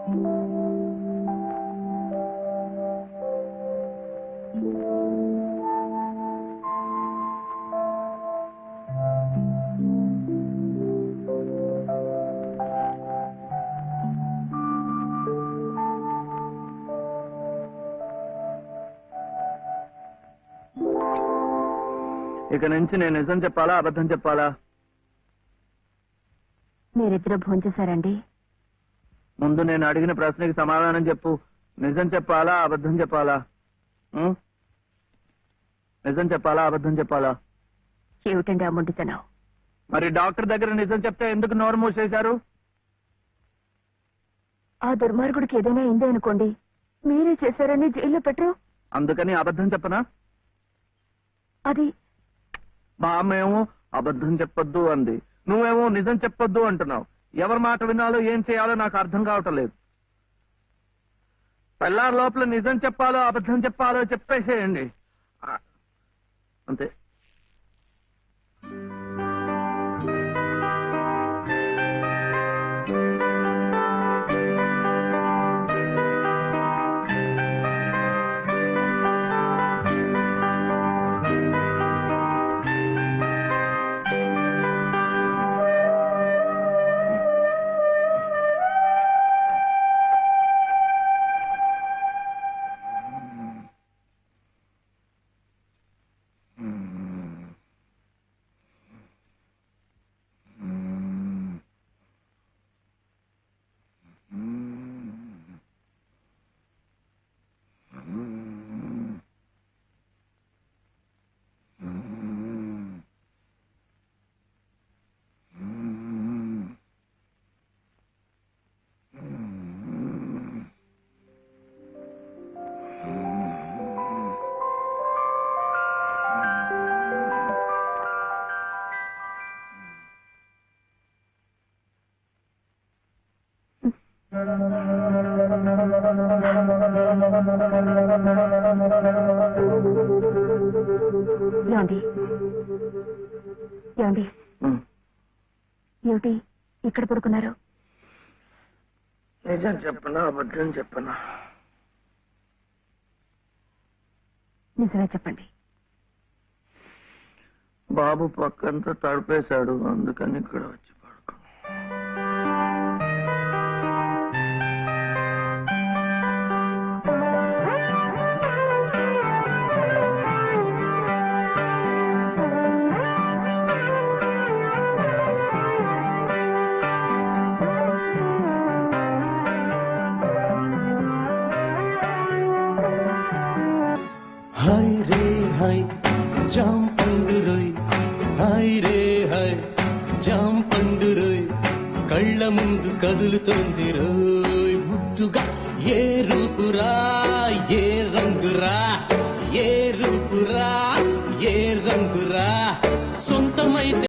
ఇక నుంచి నేను నిజం చెప్పాలా అబద్ధం చెప్పాలా? మీరిద్దరూ భోంచేశారండి? ముందు నేను అడిగిన ప్రశ్నకి సమాధానం చెప్పు. నిజం చెప్పాలా అబద్ధం చెప్పాలా? నిజం చెప్పాలా అబద్ధం చెప్పాలా? ఏమిటండి ఆ మొండితనం? మరి డాక్టర్ దగ్గర నిజం చెప్తే ఎందుకు నోరు మూసేశారు? ఆ దుర్మార్గుడికి ఏదైనా అయిందే అనుకోండి, మీరే చేశారని జైల్లో పెట్టరు. అందుకని అబద్ధం చెప్పనా? అది మా అమ్మేమో అబద్ధం చెప్పొద్దు అంది, నువ్వేమో నిజం చెప్పొద్దు అంటున్నావు. ఎవరి మాట వినాలో ఏం చేయాలో నాకు అర్థం కావటం లేదు. పెళ్ళారి లోపల నిజం చెప్పాలో అబద్ధం చెప్పాలో చెప్పేసేయండి అంతే. ఏమిటి ఇక్కడ పడుకున్నారు? నిజం చెప్పనా అబద్ధం చెప్పనా? నిజమే చెప్పండి. బాబు పక్కంతా తడిపేశాడు, అందుకని ఇక్కడ వచ్చి పడుకున్నా. हाय रे हाय जाम पंडुरोय, हाय रे हाय जाम पंडुरोय, कళ్ళ ముందు కదులుతోంది రోయ్ ముద్దుగా. ఏ రూపురా ఏ రంగురా, ఏ రూపురా ఏ రంగురా, సొంతమైతే